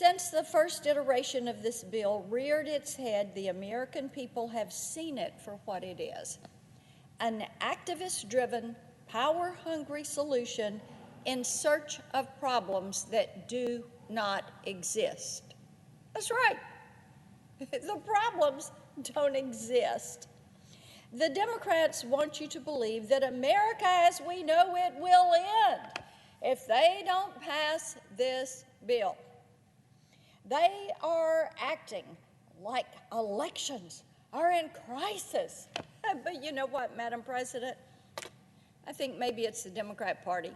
Since the first iteration of this bill reared its head, the American people have seen it for what it is: an activist-driven, power-hungry solution in search of problems that do not exist. That's right. The problems don't exist. The Democrats want you to believe that America as we know it will end if they don't pass this bill. They are acting like elections are in crisis. But you know what, Madam President? I think maybe it's the Democrat Party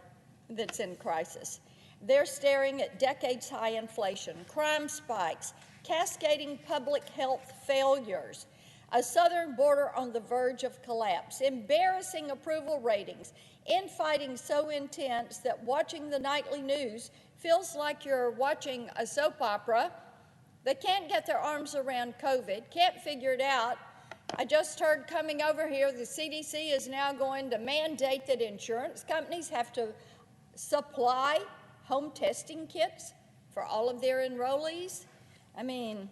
that's in crisis. They're staring at decades-high inflation, crime spikes, cascading public health failures, a southern border on the verge of collapse, embarrassing approval ratings, infighting so intense that watching the nightly news feels like you're watching a soap opera. They can't get their arms around COVID, can't figure it out. I just heard coming over here, the CDC is now going to mandate that insurance companies have to supply home testing kits for all of their enrollees. I mean,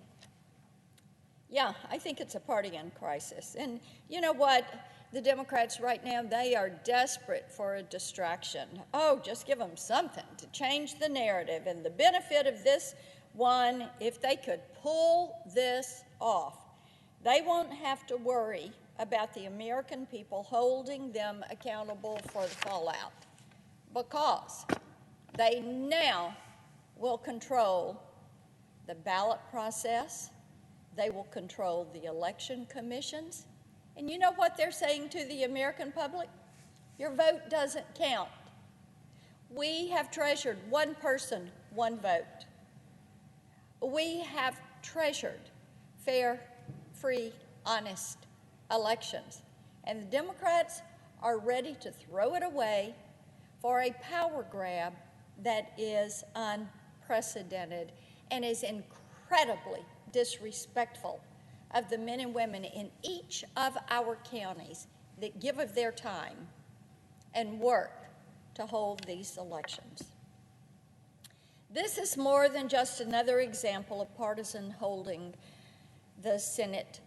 yeah, I think it's a party in crisis. And you know what? The Democrats right now, they are desperate for a distraction. Oh, just give them something to change the narrative. And the benefit of this one, if they could pull this off, they won't have to worry about the American people holding them accountable for the fallout, because they now will control the ballot process, they will control the election commissions, and you know what they're saying to the American public? Your vote doesn't count. We have treasured one person, one vote. We have treasured fair, free, honest elections. And the Democrats are ready to throw it away for a power grab that is unprecedented and is incredibly disrespectful of the men and women in each of our counties that give of their time and work to hold these elections. This is more than just another example of partisan holding the Senate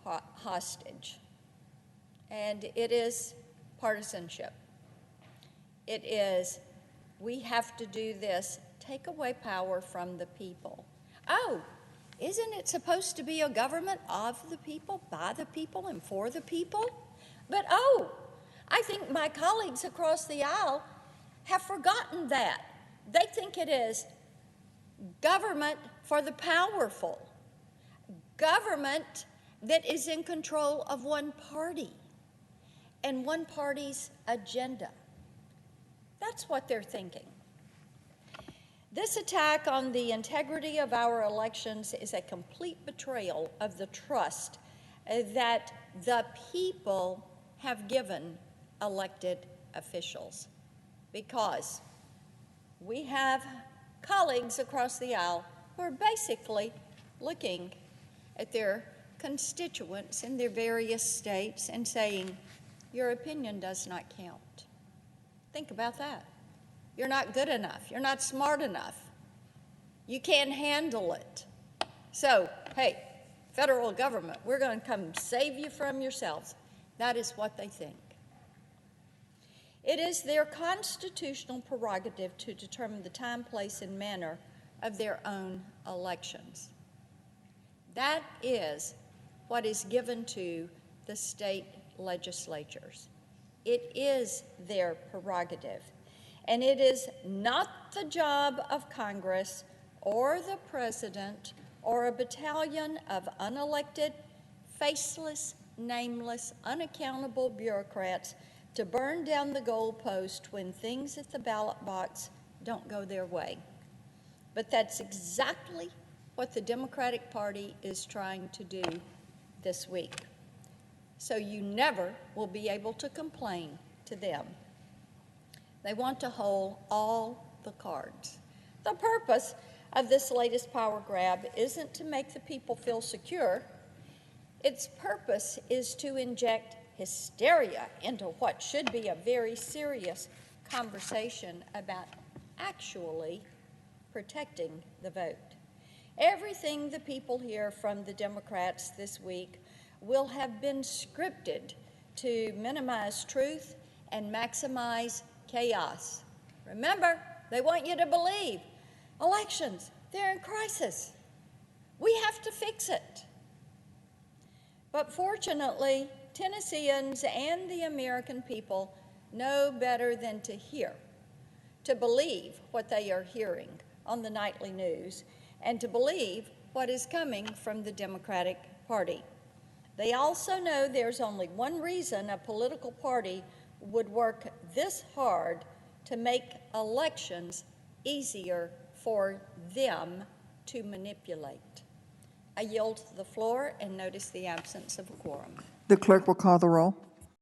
hostage. And it is partisanship. It is, we have to do this, take away power from the people. Oh, isn't it supposed to be a government of the people, by the people, and for the people? But oh, I think my colleagues across the aisle have forgotten that. They think it is government for the powerful, government that is in control of one party and one party's agenda. That's what they're thinking. This attack on the integrity of our elections is a complete betrayal of the trust that the people have given elected officials, because we have colleagues across the aisle who are basically looking at their constituents in their various states and saying, your opinion does not count. Think about that. You're not good enough. You're not smart enough. You can't handle it. So, hey, federal government, we're going to come save you from yourselves. That is what they think. It is their constitutional prerogative to determine the time, place, and manner of their own elections. That is what is given to the state legislatures. It is their prerogative. And it is not the job of Congress or the president or a battalion of unelected, faceless, nameless, unaccountable bureaucrats to burn down the goalpost when things at the ballot box don't go their way. But that's exactly what the Democratic Party is trying to do this week. So you never will be able to complain to them. They want to hold all the cards. The purpose of this latest power grab isn't to make the people feel secure. Its purpose is to inject hysteria into what should be a very serious conversation about actually protecting the vote. Everything the people hear from the Democrats this week will have been scripted to minimize truth and maximize chaos. Remember, they want you to believe elections, they're in crisis. We have to fix it. But fortunately, Tennesseans and the American people know better than to hear, to believe what they are hearing on the nightly news, and to believe what is coming from the Democratic Party. They also know there's only one reason a political party would work this hard to make elections easier for them to manipulate. I yield the floor and notice the absence of a quorum. The clerk will call the roll.